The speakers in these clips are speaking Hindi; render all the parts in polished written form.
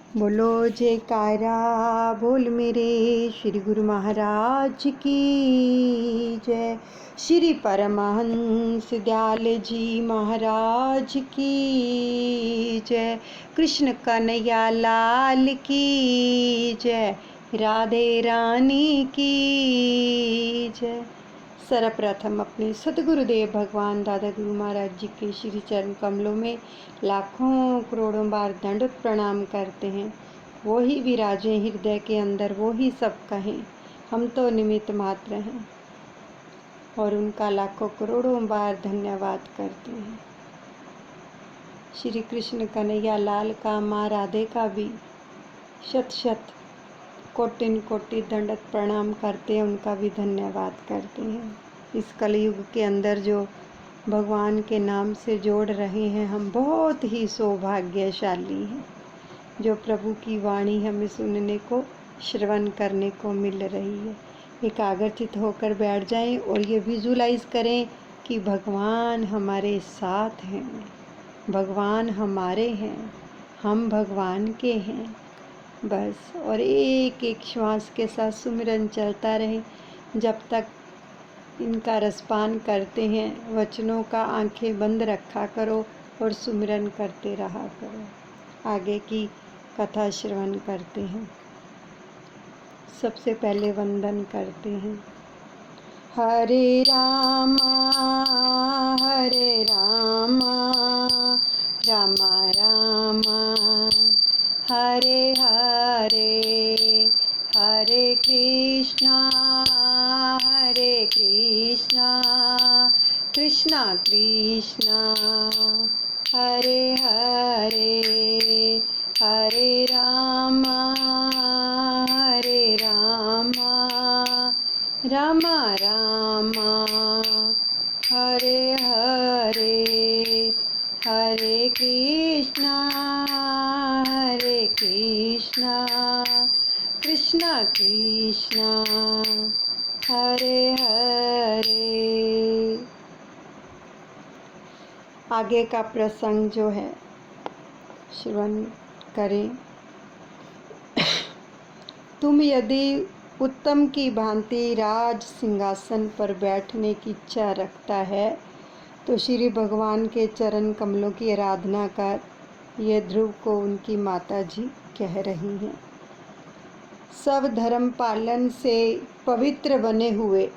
बोलो जयकारा बोल मेरे श्री गुरु महाराज की जय। श्री परमहंस दयाल जी महाराज की जय। कृष्ण कन्हैया लाल की जय। राधे रानी की जय। सर्वप्रथम अपने सतगुरुदेव भगवान दादा गुरु महाराज जी के श्री चरण कमलों में लाखों करोड़ों बार दंडवत प्रणाम करते हैं। वो ही विराजे हृदय के अंदर, वो ही सब कहें, हम तो निमित्त मात्र हैं। और उनका लाखों करोड़ों बार धन्यवाद करते हैं। श्री कृष्ण कन्हैया लाल का, माँ राधे का भी शत शत कोटिन कोटि दंडवत प्रणाम करते हैं, उनका भी धन्यवाद करते हैं। इस कलयुग के अंदर जो भगवान के नाम से जोड़ रहे हैं, हम बहुत ही सौभाग्यशाली हैं, जो प्रभु की वाणी हमें सुनने को, श्रवण करने को मिल रही है। एकाग्रचित होकर बैठ जाएं और ये विजुलाइज करें कि भगवान हमारे साथ हैं, भगवान हमारे हैं, हम भगवान के हैं बस। और एक एक श्वास के साथ सुमिरन चलता रहे जब तक इनका रसपान करते हैं। वचनों का आंखें बंद रखा करो और सुमिरन करते रहा करो। आगे की कथा श्रवण करते हैं। सबसे पहले वंदन करते हैं। हरे रामा रामा रामा हरे हरे, हरे कृष्णा कृष्णा कृष्णा हरे हरे, हरे रामा रामा रामा हरे हरे, हरे कृष्णा कृष्णा कृष्णा हरे हरे। आगे का प्रसंग जो है श्रवण करें। तुम यदि उत्तम की भांति राज सिंहासन पर बैठने की इच्छा रखता है तो श्री भगवान के चरण कमलों की आराधना कर। ये ध्रुव को उनकी माता जी कह रही हैं। सब धर्म पालन से पवित्र बने हुए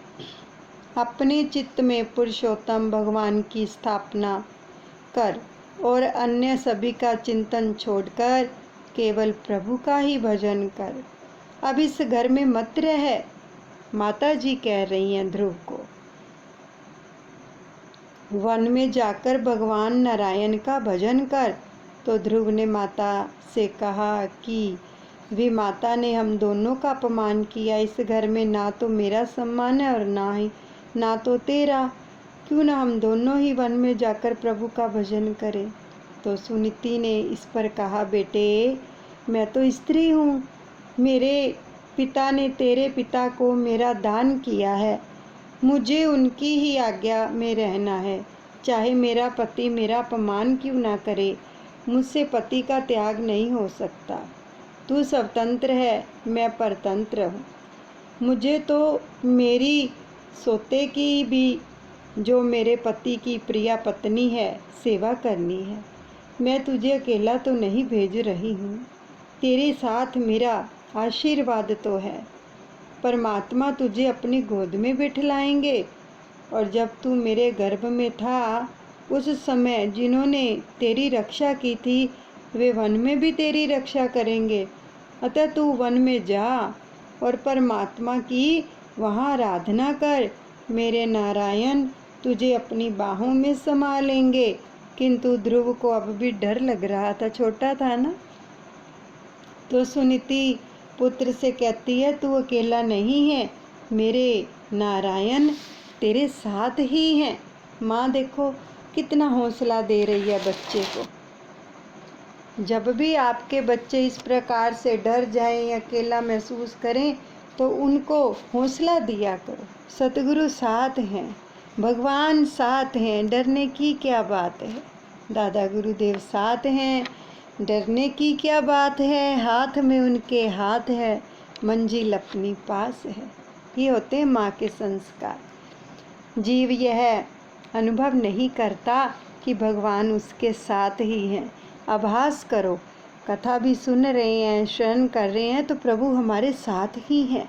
अपने चित्त में पुरुषोत्तम भगवान की स्थापना कर और अन्य सभी का चिंतन छोड़कर केवल प्रभु का ही भजन कर। अब इस घर में मत रह, माता जी कह रही हैं ध्रुव को। वन में जाकर भगवान नारायण का भजन कर। तो ध्रुव ने माता से कहा कि वे माता ने हम दोनों का अपमान किया। इस घर में ना तो मेरा सम्मान है और ना तो तेरा। क्यों ना हम दोनों ही वन में जाकर प्रभु का भजन करें। तो सुनीति ने इस पर कहा, बेटे मैं तो स्त्री हूँ, मेरे पिता ने तेरे पिता को मेरा दान किया है, मुझे उनकी ही आज्ञा में रहना है। चाहे मेरा पति मेरा अपमान क्यों ना करे, मुझसे पति का त्याग नहीं हो सकता। तू स्वतंत्र है, मैं परतंत्र हूँ। मुझे तो मेरी सोते की भी, जो मेरे पति की प्रिया पत्नी है, सेवा करनी है। मैं तुझे अकेला तो नहीं भेज रही हूँ, तेरे साथ मेरा आशीर्वाद तो है। परमात्मा तुझे अपनी गोद में बिठलाएंगे। और जब तू मेरे गर्भ में था उस समय जिन्होंने तेरी रक्षा की थी, वे वन में भी तेरी रक्षा करेंगे। अतः तू वन में जा और परमात्मा की वहाँ आराधना कर। मेरे नारायण तुझे अपनी बाहों में समा लेंगे। किंतु ध्रुव को अब भी डर लग रहा था, छोटा था ना। तो सुनीति पुत्र से कहती है, तू अकेला नहीं है, मेरे नारायण तेरे साथ ही हैं। माँ देखो कितना हौसला दे रही है बच्चे को। जब भी आपके बच्चे इस प्रकार से डर जाएं, अकेला महसूस करें, तो उनको हौसला दिया करो। सतगुरु साथ हैं, भगवान साथ हैं, डरने की क्या बात है। दादा गुरुदेव साथ हैं, डरने की क्या बात है, हाथ में उनके हाथ है, मंजिल अपनी पास है। ये होते हैं माँ के संस्कार। जीव यह अनुभव नहीं करता कि भगवान उसके साथ ही हैं। आभास करो, कथा भी सुन रहे हैं, श्रवण कर रहे हैं, तो प्रभु हमारे साथ ही हैं।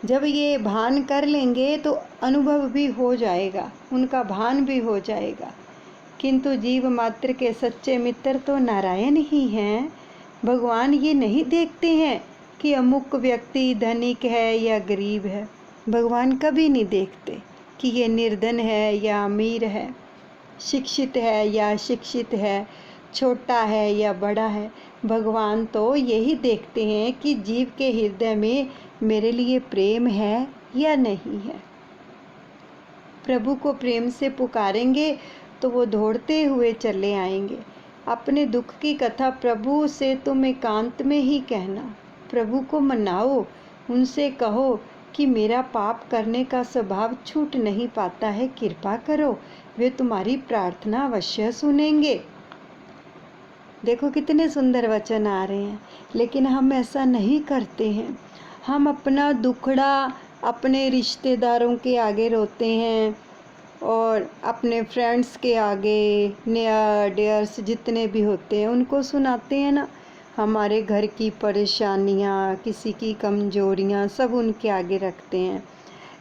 जब ये भान कर लेंगे तो अनुभव भी हो जाएगा, उनका भान भी हो जाएगा। किंतु जीव मात्र के सच्चे मित्र तो नारायण ही हैं। भगवान ये नहीं देखते हैं कि अमुक व्यक्ति धनिक है या गरीब है। भगवान कभी नहीं देखते कि ये निर्धन है या अमीर है, शिक्षित है या शिक्षित है, छोटा है या बड़ा है। भगवान तो यही देखते हैं कि जीव के हृदय में मेरे लिए प्रेम है या नहीं है। प्रभु को प्रेम से पुकारेंगे तो वो दौड़ते हुए चले आएंगे। अपने दुख की कथा प्रभु से तुम एकांत में ही कहना। प्रभु को मनाओ, उनसे कहो कि मेरा पाप करने का स्वभाव छूट नहीं पाता है, कृपा करो। वे तुम्हारी प्रार्थना अवश्य सुनेंगे। देखो कितने सुंदर वचन आ रहे हैं, लेकिन हम ऐसा नहीं करते हैं। हम अपना दुखड़ा अपने रिश्तेदारों के आगे रोते हैं और अपने फ्रेंड्स के आगे, नियर डियर्स जितने भी होते हैं उनको सुनाते हैं ना। हमारे घर की परेशानियाँ, किसी की कमजोरियाँ सब उनके आगे रखते हैं।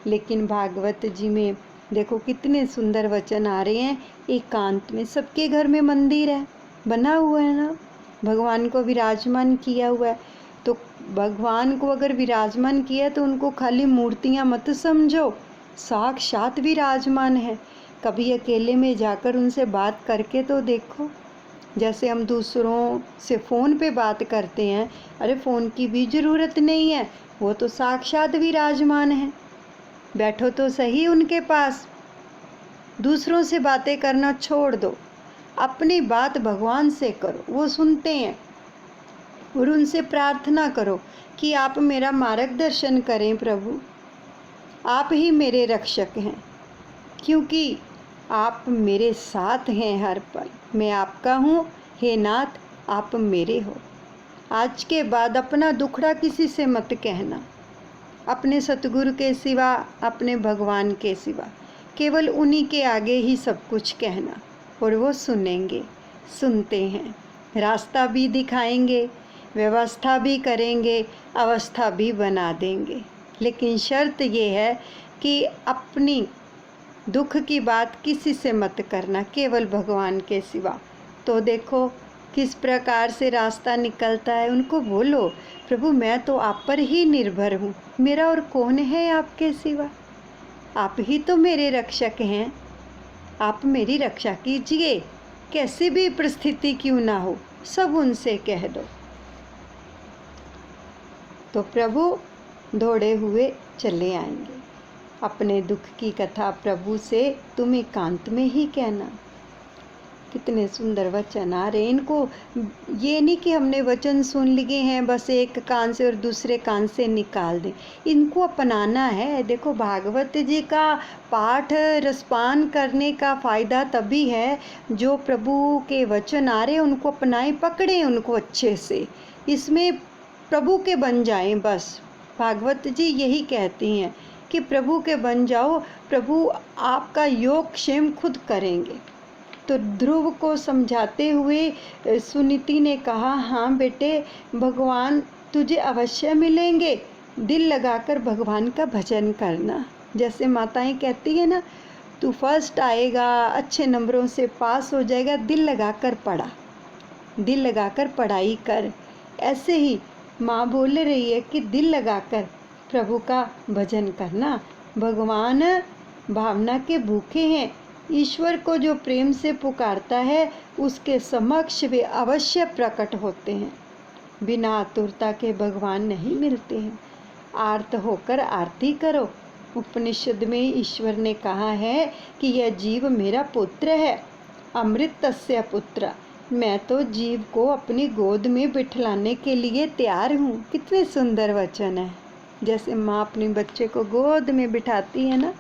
लेकिन भागवत जी में देखो कितने सुंदर वचन आ रहे हैं। एकांत में, सबके घर में मंदिर है, बना हुआ है ना, भगवान को विराजमान किया हुआ है। तो भगवान को अगर विराजमान किया तो उनको खाली मूर्तियाँ मत समझो, साक्षात विराजमान है। कभी अकेले में जाकर उनसे बात करके तो देखो। जैसे हम दूसरों से फ़ोन पे बात करते हैं, अरे फ़ोन की भी ज़रूरत नहीं है, वो तो साक्षात विराजमान है। बैठो तो सही उनके पास। दूसरों से बातें करना छोड़ दो, अपनी बात भगवान से करो, वो सुनते हैं। और उनसे प्रार्थना करो कि आप मेरा मार्गदर्शन करें प्रभु, आप ही मेरे रक्षक हैं, क्योंकि आप मेरे साथ हैं हर पल। मैं आपका हूँ, हे नाथ आप मेरे हो। आज के बाद अपना दुखड़ा किसी से मत कहना, अपने सतगुरु के सिवा, अपने भगवान के सिवा, केवल उन्हीं के आगे ही सब कुछ कहना। और वो सुनेंगे, सुनते हैं, रास्ता भी दिखाएंगे, व्यवस्था भी करेंगे, अवस्था भी बना देंगे। लेकिन शर्त ये है कि अपनी दुख की बात किसी से मत करना, केवल भगवान के सिवा। तो देखो किस प्रकार से रास्ता निकलता है। उनको बोलो, प्रभु मैं तो आप पर ही निर्भर हूँ, मेरा और कौन है आपके सिवा, आप ही तो मेरे रक्षक हैं, आप मेरी रक्षा कीजिए। कैसी भी परिस्थिति क्यों ना हो, सब उनसे कह दो। तो प्रभु दौड़े हुए चले आएंगे। अपने दुख की कथा प्रभु से तुम एकांत में ही कहना। कितने सुंदर वचन आ रहे। इनको ये नहीं कि हमने वचन सुन लिए हैं बस एक कान से और दूसरे कान से निकाल दें, इनको अपनाना है। देखो भागवत जी का पाठ रसपान करने का फ़ायदा तभी है जो प्रभु के वचन आ रहे उनको अपनाएं, पकड़ें उनको अच्छे से, इसमें प्रभु के बन जाएं। बस भागवत जी यही कहती हैं कि प्रभु के बन जाओ, प्रभु आपका योग क्षेम खुद करेंगे। तो ध्रुव को समझाते हुए सुनीति ने कहा, हाँ बेटे भगवान तुझे अवश्य मिलेंगे, दिल लगाकर भगवान का भजन करना। जैसे माताएं कहती है ना, तू फर्स्ट आएगा, अच्छे नंबरों से पास हो जाएगा, दिल लगाकर पढ़ा, दिल लगाकर पढ़ाई कर। ऐसे ही माँ बोल रही है कि दिल लगाकर प्रभु का भजन करना। भगवान भावना के भूखे हैं। ईश्वर को जो प्रेम से पुकारता है उसके समक्ष वे अवश्य प्रकट होते हैं। बिना आतुरता के भगवान नहीं मिलते हैं। आर्त होकर आरती करो। उपनिषद में ईश्वर ने कहा है कि यह जीव मेरा पुत्र है, अमृत तस्य पुत्र। मैं तो जीव को अपनी गोद में बिठलाने के लिए तैयार हूँ। कितने सुंदर वचन है। जैसे माँ अपने बच्चे को गोद में बिठाती है ना,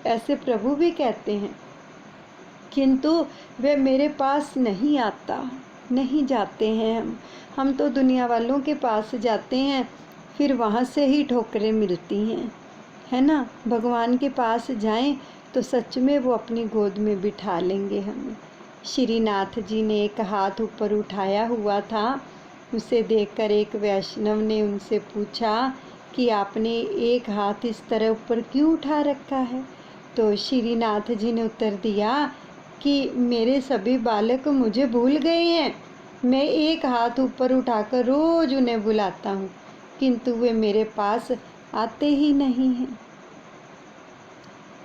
ऐसे प्रभु भी कहते हैं, किंतु वह मेरे पास नहीं आता, नहीं जाते हैं हम तो दुनिया वालों के पास जाते हैं, फिर वहाँ से ही ठोकरें मिलती हैं, है ना। भगवान के पास जाएं तो सच में वो अपनी गोद में बिठा लेंगे हमें। श्रीनाथ जी ने एक हाथ ऊपर उठाया हुआ था, उसे देखकर एक वैष्णव ने उनसे पूछा कि आपने एक हाथ इस तरह ऊपर क्यों उठा रखा है। तो श्रीनाथ जी ने उत्तर दिया कि मेरे सभी बालक मुझे भूल गए हैं। मैं एक हाथ ऊपर उठाकर रोज उन्हें बुलाता हूँ, किंतु वे मेरे पास आते ही नहीं हैं।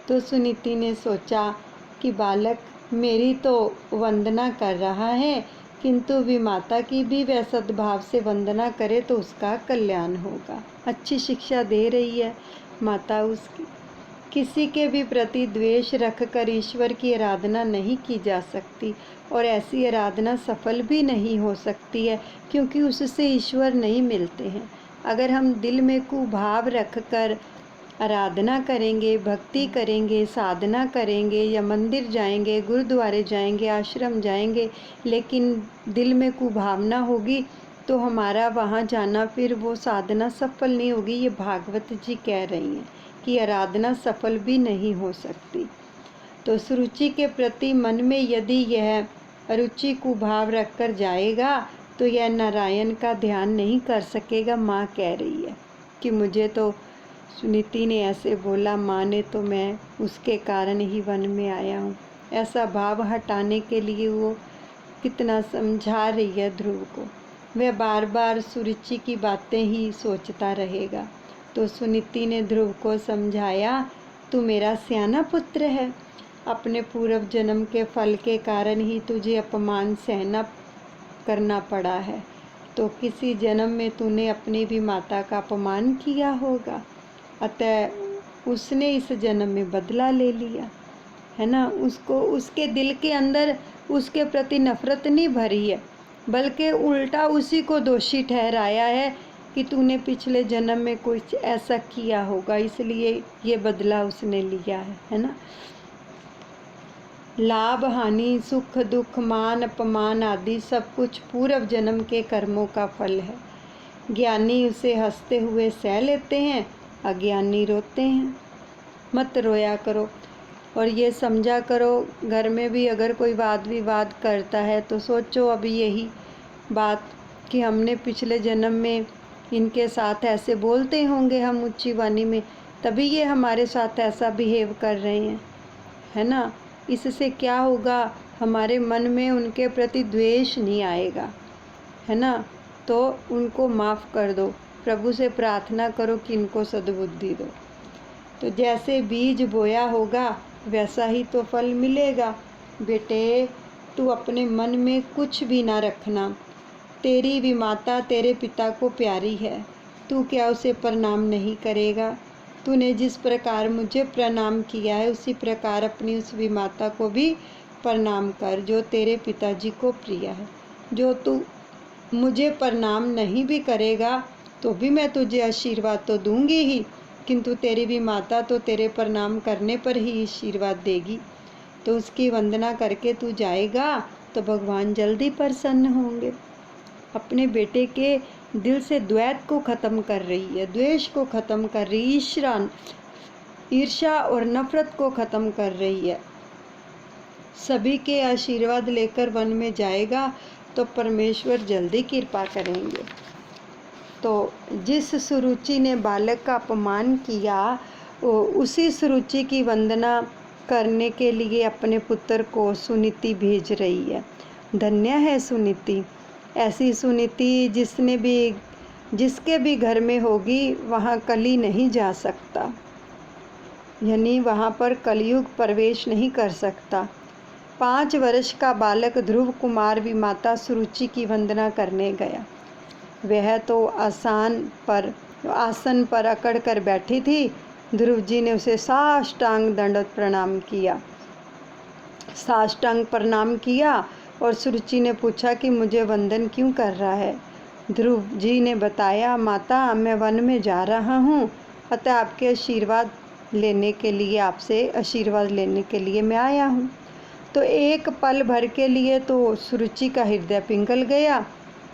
तो सुनीति ने सोचा कि बालक मेरी तो वंदना कर रहा है, किंतु विमाता की भी वह सद्भाव से वंदना करे तो उसका कल्याण होगा। अच्छी शिक्षा दे रही है माता उसकी। किसी के भी प्रति द्वेष रखकर ईश्वर की आराधना नहीं की जा सकती, और ऐसी आराधना सफल भी नहीं हो सकती है, क्योंकि उससे ईश्वर नहीं मिलते हैं। अगर हम दिल में कुभाव रखकर आराधना करेंगे, भक्ति करेंगे, साधना करेंगे, या मंदिर जाएंगे, गुरुद्वारे जाएंगे, आश्रम जाएंगे, लेकिन दिल में कुभावना होगी तो हमारा वहाँ जाना, फिर वो साधना सफल नहीं होगी। ये भागवत जी कह रही हैं कि आराधना सफल भी नहीं हो सकती। तो सुरुचि के प्रति मन में यदि यह रुचि कुभाव रखकर जाएगा तो यह नारायण का ध्यान नहीं कर सकेगा। माँ कह रही है कि मुझे तो सुनीति ने ऐसे बोला, माँ ने तो मैं उसके कारण ही वन में आया हूँ। ऐसा भाव हटाने के लिए वो कितना समझा रही है ध्रुव को। वह बार बार सुरुचि की बातें ही सोचता रहेगा। तो सुनीति ने ध्रुव को समझाया, तू मेरा सियाना पुत्र है, अपने पूर्व जन्म के फल के कारण ही तुझे अपमान सहना करना पड़ा है। तो किसी जन्म में तूने अपनी भी माता का अपमान किया होगा, अतः उसने इस जन्म में बदला ले लिया, है ना। उसको उसके दिल के अंदर उसके प्रति नफरत नहीं भरी है, बल्कि उल्टा उसी को दोषी ठहराया है कि तूने पिछले जन्म में कुछ ऐसा किया होगा, इसलिए ये बदला उसने लिया है ना। लाभ हानि, सुख दुख, मान अपमान आदि सब कुछ पूर्व जन्म के कर्मों का फल है। ज्ञानी उसे हंसते हुए सह लेते हैं, अज्ञानी रोते हैं। मत रोया करो, और ये समझा करो घर में भी अगर कोई वाद विवाद करता है तो सोचो अभी यही बात कि हमने पिछले जन्म में इनके साथ ऐसे बोलते होंगे हम ऊंची वाणी में, तभी ये हमारे साथ ऐसा बिहेव कर रहे हैं, है ना। इससे क्या होगा, हमारे मन में उनके प्रति द्वेष नहीं आएगा, है ना। तो उनको माफ़ कर दो, प्रभु से प्रार्थना करो कि इनको सद्बुद्धि दो। तो जैसे बीज बोया होगा वैसा ही तो फल मिलेगा। बेटे तू अपने मन में कुछ भी ना रखना, तेरी भी माता तेरे पिता को प्यारी है, तू क्या उसे प्रणाम नहीं करेगा। तूने जिस प्रकार मुझे प्रणाम किया है उसी प्रकार अपनी उस विमाता को भी प्रणाम कर जो तेरे पिताजी को प्रिय है। जो तू मुझे प्रणाम नहीं भी करेगा तो भी मैं तुझे आशीर्वाद तो दूंगी ही, किंतु तेरी भी माता तो तेरे प्रणाम करने पर ही आशीर्वाद देगी। तो उसकी वंदना करके तू जाएगा तो भगवान जल्दी प्रसन्न होंगे। अपने बेटे के दिल से द्वैत को ख़त्म कर रही है, द्वेष को ख़त्म कर रही है, ईर्ष्या और नफरत को ख़त्म कर रही है। सभी के आशीर्वाद लेकर वन में जाएगा तो परमेश्वर जल्दी कृपा करेंगे। तो जिस सुरुचि ने बालक का अपमान किया उसी सुरुचि की वंदना करने के लिए अपने पुत्र को सुनीति भेज रही है। धन्य है सुनीति, ऐसी सुनीति जिसके भी घर में होगी वहाँ कली नहीं जा सकता, यानी वहाँ पर कलयुग प्रवेश नहीं कर सकता। 5 वर्ष का बालक ध्रुव कुमार भी माता सुरुचि की वंदना करने गया। वह तो आसन पर अकड़ कर बैठी थी। ध्रुव जी ने उसे साष्टांग दंडवत प्रणाम किया। साष्टांग प्रणाम किया और सुरुचि ने पूछा कि मुझे वंदन क्यों कर रहा है। ध्रुव जी ने बताया, माता मैं वन में जा रहा हूँ, अतः आपके आशीर्वाद लेने के लिए मैं आया हूँ। तो एक पल भर के लिए तो सुरुचि का हृदय पिघल गया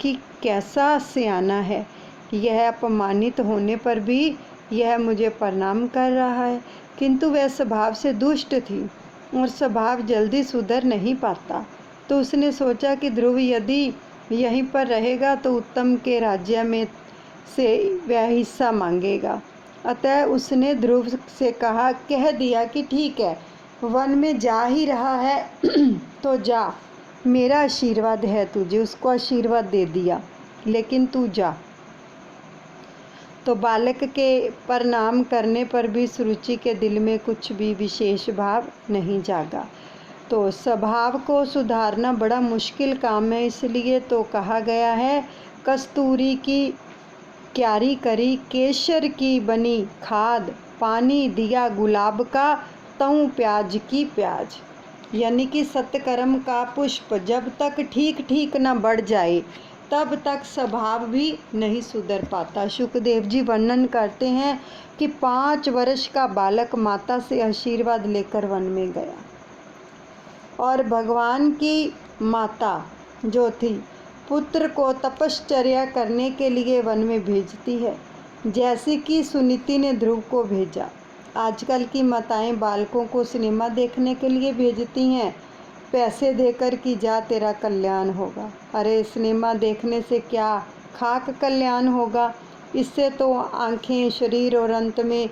कि कैसा सियाना है, यह अपमानित होने पर भी यह मुझे प्रणाम कर रहा है। किंतु वह स्वभाव से दुष्ट थी और स्वभाव जल्दी सुधर नहीं पाता। तो उसने सोचा कि ध्रुव यदि यहीं पर रहेगा तो उत्तम के राज्य में से वह हिस्सा मांगेगा। अतः उसने ध्रुव से कह दिया कि ठीक है, वन में जा ही रहा है तो जा, मेरा आशीर्वाद है तुझे। उसको आशीर्वाद दे दिया, लेकिन तू जा। तो बालक के प्रणाम करने पर भी सुरुचि के दिल में कुछ भी विशेष भाव नहीं जागा। तो स्वभाव को सुधारना बड़ा मुश्किल काम है, इसलिए तो कहा गया है, कस्तूरी की क्यारी करी केसर की बनी खाद, पानी दिया गुलाब का तऊं प्याज की प्याज। यानी कि सत्कर्म का पुष्प जब तक ठीक ठीक न बढ़ जाए तब तक स्वभाव भी नहीं सुधर पाता। शुकदेव जी वर्णन करते हैं कि 5 वर्ष का बालक माता से आशीर्वाद लेकर वन में गया और भगवान की माता जो थी पुत्र को तपश्चर्या करने के लिए वन में भेजती है, जैसे कि सुनीति ने ध्रुव को भेजा। आजकल की माताएं बालकों को सिनेमा देखने के लिए भेजती हैं, पैसे देकर कि जा तेरा कल्याण होगा। अरे सिनेमा देखने से क्या खाक कल्याण होगा, इससे तो आंखें, शरीर और अंत में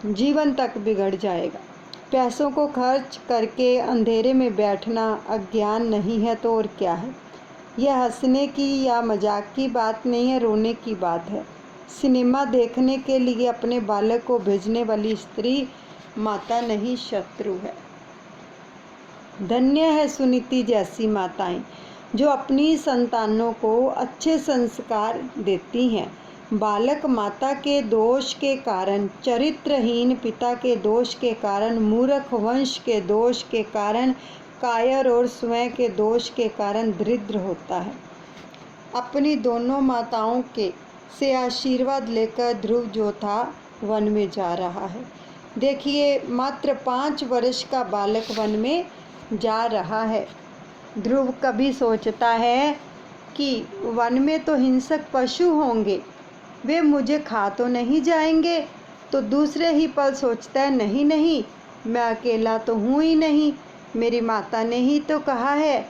जीवन तक बिगड़ जाएगा। पैसों को खर्च करके अंधेरे में बैठना अज्ञान नहीं है तो और क्या है। यह हंसने की या मजाक की बात नहीं है, रोने की बात है। सिनेमा देखने के लिए अपने बालक को भेजने वाली स्त्री माता नहीं शत्रु है। धन्य है सुनीति जैसी माताएं जो अपनी संतानों को अच्छे संस्कार देती हैं। बालक माता के दोष के कारण, चरित्रहीन पिता के दोष के कारण, मूर्ख वंश के दोष के कारण, कायर और स्वयं के दोष के कारण दरिद्र होता है। अपनी दोनों माताओं के से आशीर्वाद लेकर ध्रुव जो था वन में जा रहा है। देखिए, मात्र 5 वर्ष का बालक वन में जा रहा है। ध्रुव कभी सोचता है कि वन में तो हिंसक पशु होंगे, वे मुझे खा तो नहीं जाएंगे। तो दूसरे ही पल सोचता है, नहीं नहीं, मैं अकेला तो हूँ ही नहीं, मेरी माता ने ही तो कहा है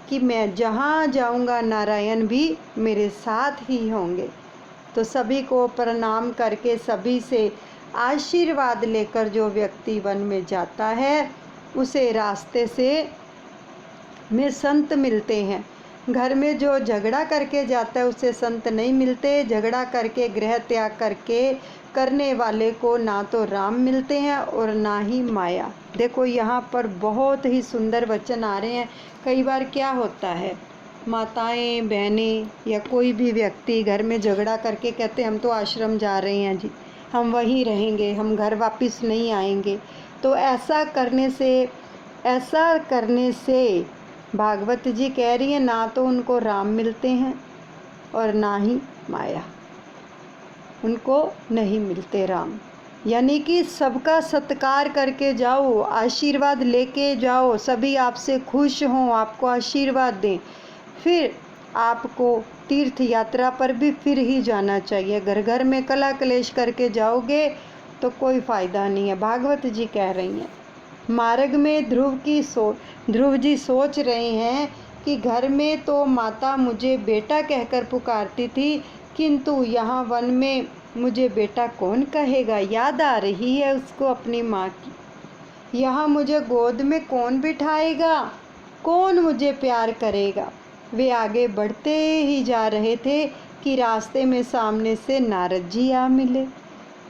कि मैं जहाँ जाऊँगा नारायण भी मेरे साथ ही होंगे। तो सभी को प्रणाम करके, सभी से आशीर्वाद लेकर जो व्यक्ति वन में जाता है उसे रास्ते से में संत मिलते हैं। घर में जो झगड़ा करके जाता है उसे संत नहीं मिलते। झगड़ा करके, गृह त्याग करके करने वाले को ना तो राम मिलते हैं और ना ही माया। देखो यहाँ पर बहुत ही सुंदर वचन आ रहे हैं। कई बार क्या होता है, माताएं, बहनें या कोई भी व्यक्ति घर में झगड़ा करके कहते हम तो आश्रम जा रहे हैं जी, हम वहीं रहेंगे, हम घर वापस नहीं आएंगे। तो ऐसा करने से भागवत जी कह रही है, ना तो उनको राम मिलते हैं और ना ही माया, उनको नहीं मिलते राम। यानी कि सबका सत्कार करके जाओ, आशीर्वाद लेके जाओ, सभी आपसे खुश हों, आपको आशीर्वाद दें, फिर आपको तीर्थ यात्रा पर भी फिर ही जाना चाहिए। घर घर में कला कलेश करके जाओगे तो कोई फ़ायदा नहीं है। भागवत जी कह रही हैं। मार्ग में ध्रुव जी सोच रहे हैं कि घर में तो माता मुझे बेटा कहकर पुकारती थी, किंतु यहाँ वन में मुझे बेटा कौन कहेगा। याद आ रही है उसको अपनी माँ की। यहाँ मुझे गोद में कौन बिठाएगा, कौन मुझे प्यार करेगा। वे आगे बढ़ते ही जा रहे थे कि रास्ते में सामने से नारद जी आ मिले।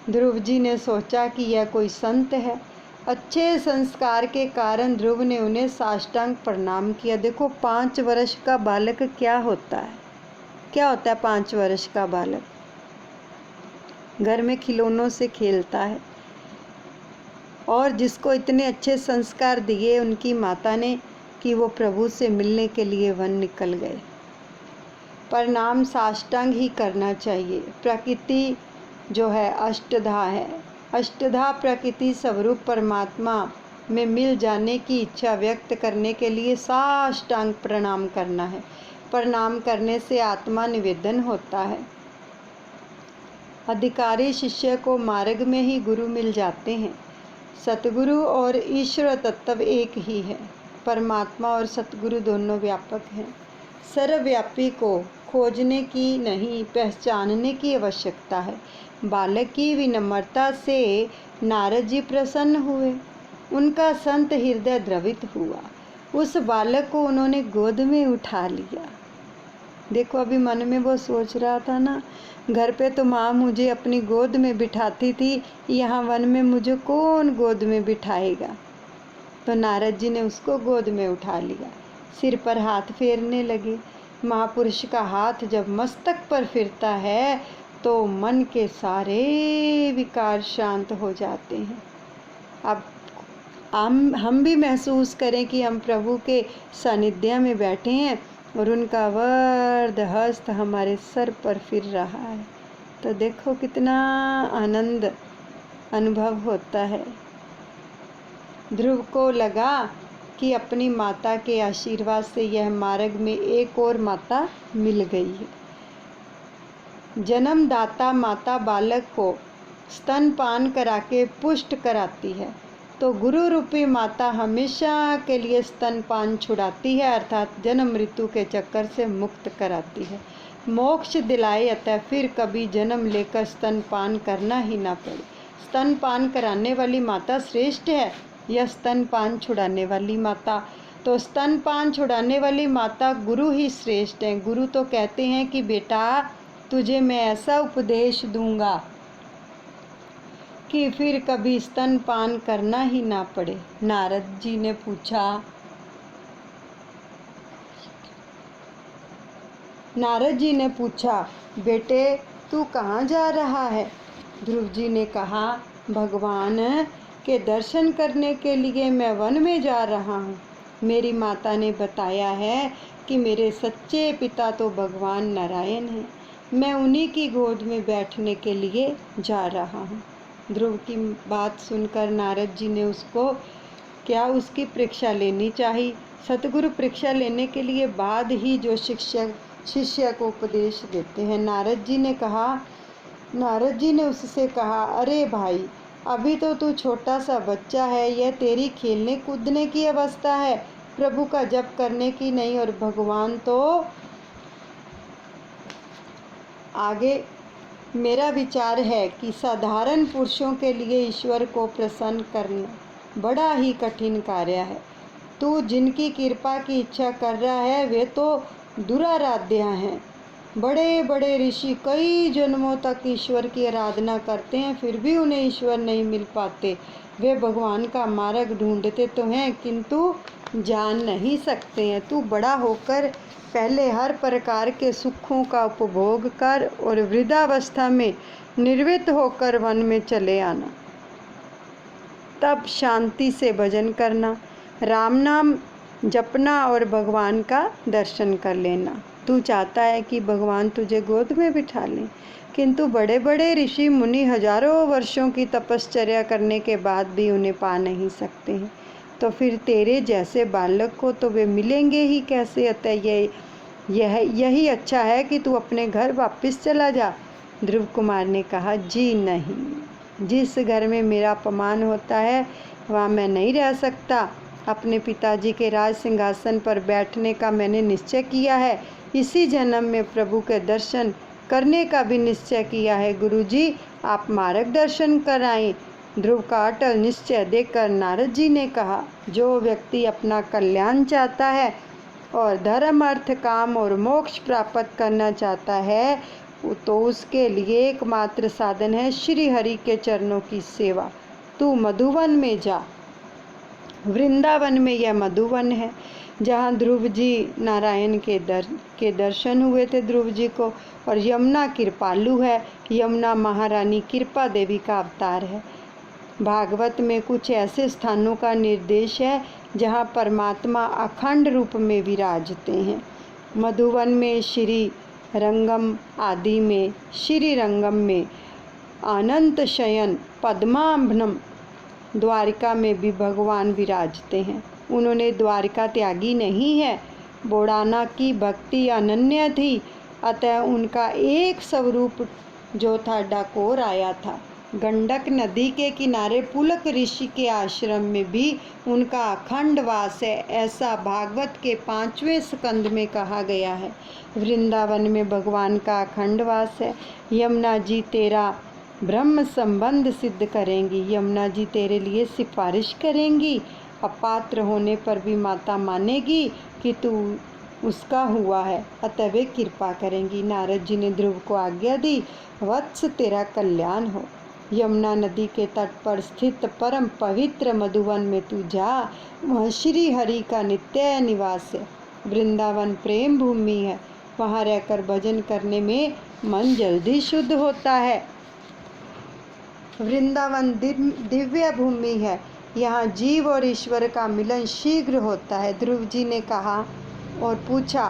ध्रुव जी ने सोचा कि यह कोई संत है। अच्छे संस्कार के कारण ध्रुव ने उन्हें साष्टांग प्रणाम किया। देखो 5 वर्ष का बालक क्या होता है, क्या होता है 5 वर्ष का बालक। घर में खिलौनों से खेलता है और जिसको इतने अच्छे संस्कार दिए उनकी माता ने कि वो प्रभु से मिलने के लिए वन निकल गए। प्रणाम साष्टांग ही करना चाहिए। प्रकृति जो है अष्टधा है, अष्टधा प्रकृति स्वरूप परमात्मा में मिल जाने की इच्छा व्यक्त करने के लिए साष्टांग प्रणाम करना है। प्रणाम करने से आत्मा निवेदन होता है। अधिकारी शिष्य को मार्ग में ही गुरु मिल जाते हैं। सतगुरु और ईश्वर तत्व एक ही है। परमात्मा और सतगुरु दोनों व्यापक हैं। सर्वव्यापी को खोजने की नहीं, पहचानने की आवश्यकता है। बालक की विनम्रता से नारद जी प्रसन्न हुए। उनका संत हृदय द्रवित हुआ। उस बालक को उन्होंने गोद में उठा लिया। देखो, अभी मन में वो सोच रहा था ना, घर पे तो माँ मुझे अपनी गोद में बिठाती थी, यहाँ वन में मुझे कौन गोद में बिठाएगा। तो नारद जी ने उसको गोद में उठा लिया। सिर पर हाथ फेरने लगे। महापुरुष का हाथ जब मस्तक पर फिरता है तो मन के सारे विकार शांत हो जाते हैं। अब हम भी महसूस करें कि हम प्रभु के सानिध्य में बैठे हैं और उनका वरद हस्त हमारे सर पर फिर रहा है, तो देखो कितना आनंद अनुभव होता है। ध्रुव को लगा कि अपनी माता के आशीर्वाद से यह मार्ग में एक और माता मिल गई है। जन्मदाता माता बालक को स्तनपान करा के पुष्ट कराती है, तो गुरु रूपी माता हमेशा के लिए स्तनपान छुड़ाती है, अर्थात जन्म मृत्यु के चक्कर से मुक्त कराती है। मोक्ष दिलाए, अतः फिर कभी जन्म लेकर स्तनपान करना ही ना पड़े। स्तनपान कराने वाली माता श्रेष्ठ है या स्तनपान छुड़ाने वाली माता? तो स्तनपान छुड़ाने वाली माता गुरु ही श्रेष्ठ है। गुरु तो कहते हैं कि बेटा तुझे मैं ऐसा उपदेश दूंगा कि फिर कभी स्तनपान करना ही ना पड़े। नारद जी ने पूछा, बेटे तू कहाँ जा रहा है? ध्रुव जी ने कहा, भगवान के दर्शन करने के लिए मैं वन में जा रहा हूँ। मेरी माता ने बताया है कि मेरे सच्चे पिता तो भगवान नारायण हैं। मैं उन्हीं की गोद में बैठने के लिए जा रहा हूँ। ध्रुव की बात सुनकर नारद जी ने उसकी परीक्षा लेनी चाहिए। सतगुरु परीक्षा लेने के लिए बाद ही जो शिष्य को उपदेश देते हैं। नारद जी ने उससे कहा, अरे भाई, अभी तो तू छोटा सा बच्चा है, यह तेरी खेलने कूदने की अवस्था है, प्रभु का जप करने की नहीं। और भगवान तो आगे मेरा विचार है कि साधारण पुरुषों के लिए ईश्वर को प्रसन्न करना बड़ा ही कठिन कार्य है। तू जिनकी कृपा की इच्छा कर रहा है वे तो दुराराध्य हैं। बड़े बड़े ऋषि कई जन्मों तक ईश्वर की आराधना करते हैं, फिर भी उन्हें ईश्वर नहीं मिल पाते। वे भगवान का मार्ग ढूंढते तो हैं किंतु जान नहीं सकते हैं। तू बड़ा होकर पहले हर प्रकार के सुखों का उपभोग कर और वृद्धावस्था में निर्वृत्त होकर वन में चले आना। तब शांति से भजन करना, राम नाम जपना और भगवान का दर्शन कर लेना। तू चाहता है कि भगवान तुझे गोद में बिठा लें, किंतु बड़े बड़े ऋषि मुनि हजारों वर्षों की तपश्चर्या करने के बाद भी उन्हें पा नहीं सकते हैं। तो फिर तेरे जैसे बालक को तो वे मिलेंगे ही कैसे? अतः यही अच्छा है कि तू अपने घर वापस चला जा। ध्रुव कुमार ने कहा, जी नहीं, जिस घर में मेरा अपमान होता है वहाँ मैं नहीं रह सकता। अपने पिताजी के राज सिंहासन पर बैठने का मैंने निश्चय किया है। इसी जन्म में प्रभु के दर्शन करने का भी निश्चय किया है। गुरुजी, आप मार्गदर्शन कराएं। ध्रुव का अटल निश्चय देखकर नारद जी ने कहा, जो व्यक्ति अपना कल्याण चाहता है और धर्म अर्थ काम और मोक्ष प्राप्त करना चाहता है तो उसके लिए एकमात्र साधन है श्री हरि के चरणों की सेवा। तू मधुवन में जा। वृंदावन में यह मधुवन है जहाँ ध्रुव जी नारायण के दर्शन हुए थे ध्रुव जी को। और यमुना कृपालु है। यमुना महारानी कृपा देवी का अवतार है। भागवत में कुछ ऐसे स्थानों का निर्देश है जहाँ परमात्मा अखंड रूप में विराजते हैं। मधुवन में श्री रंगम आदि में श्री रंगम में अनंत शयन पद्माभनम द्वारिका में भी भगवान विराजते हैं। उन्होंने द्वारिका त्यागी नहीं है। बोड़ाना की भक्ति अनन्य थी, अतः उनका एक स्वरूप जो था डाकोर आया था। गंडक नदी के किनारे पुलक ऋषि के आश्रम में भी उनका अखंड वास है, ऐसा भागवत के 5वें स्कंद में कहा गया है। वृंदावन में भगवान का अखंड वास है। यमुना जी तेरा ब्रह्म संबंध सिद्ध करेंगी, यमुना जी तेरे लिए सिफारिश करेंगी। अपात्र होने पर भी माता मानेगी कि तू उसका हुआ है, अतः वे कृपा करेंगी। नारद जी ने ध्रुव को आज्ञा दी, वत्स तेरा कल्याण हो। यमुना नदी के तट पर स्थित परम पवित्र मधुवन में तू जा, वह श्री हरि का नित्य निवास है। वृंदावन प्रेम भूमि है, वहाँ रहकर भजन करने में मन जल्दी शुद्ध होता है। वृंदावन दिव्य भूमि है, यहाँ जीव और ईश्वर का मिलन शीघ्र होता है। ध्रुव जी ने कहा और पूछा,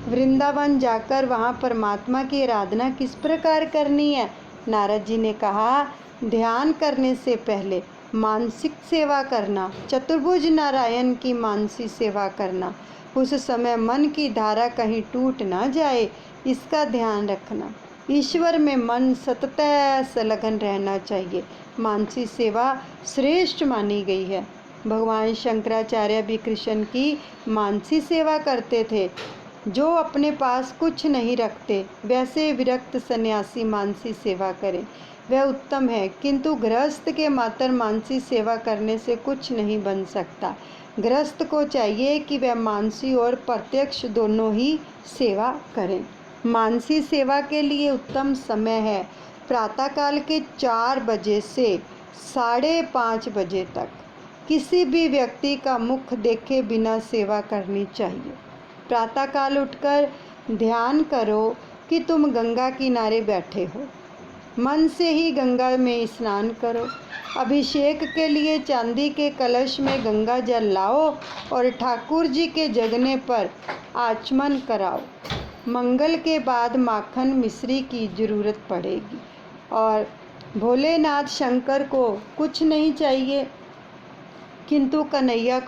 वृंदावन जाकर वहाँ परमात्मा की आराधना किस प्रकार करनी है? नारद जी ने कहा, ध्यान करने से पहले मानसिक सेवा करना, चतुर्भुज नारायण की मानसी सेवा करना। उस समय मन की धारा कहीं टूट ना जाए, इसका ध्यान रखना। ईश्वर में मन सतत संलग्न रहना चाहिए। मानसी सेवा श्रेष्ठ मानी गई है। भगवान शंकराचार्य भी कृष्ण की मानसी सेवा करते थे। जो अपने पास कुछ नहीं रखते, वैसे विरक्त सन्यासी मानसी सेवा करें, वह उत्तम है। किंतु गृहस्थ के मात्र मानसी सेवा करने से कुछ नहीं बन सकता। गृहस्थ को चाहिए कि वह मानसी और प्रत्यक्ष दोनों ही सेवा करें। मानसी सेवा के लिए उत्तम समय है प्रातःकाल के 4 बजे से 5:30 बजे तक। किसी भी व्यक्ति का मुख देखे बिना सेवा करनी चाहिए। प्रातःकाल उठकर ध्यान करो कि तुम गंगा किनारे बैठे हो। मन से ही गंगा में स्नान करो। अभिषेक के लिए चांदी के कलश में गंगा जल लाओ और ठाकुर जी के जगने पर आचमन कराओ। मंगल के बाद माखन मिश्री की जरूरत पड़ेगी। और भोलेनाथ शंकर को कुछ नहीं चाहिए, किंतु कन्हैया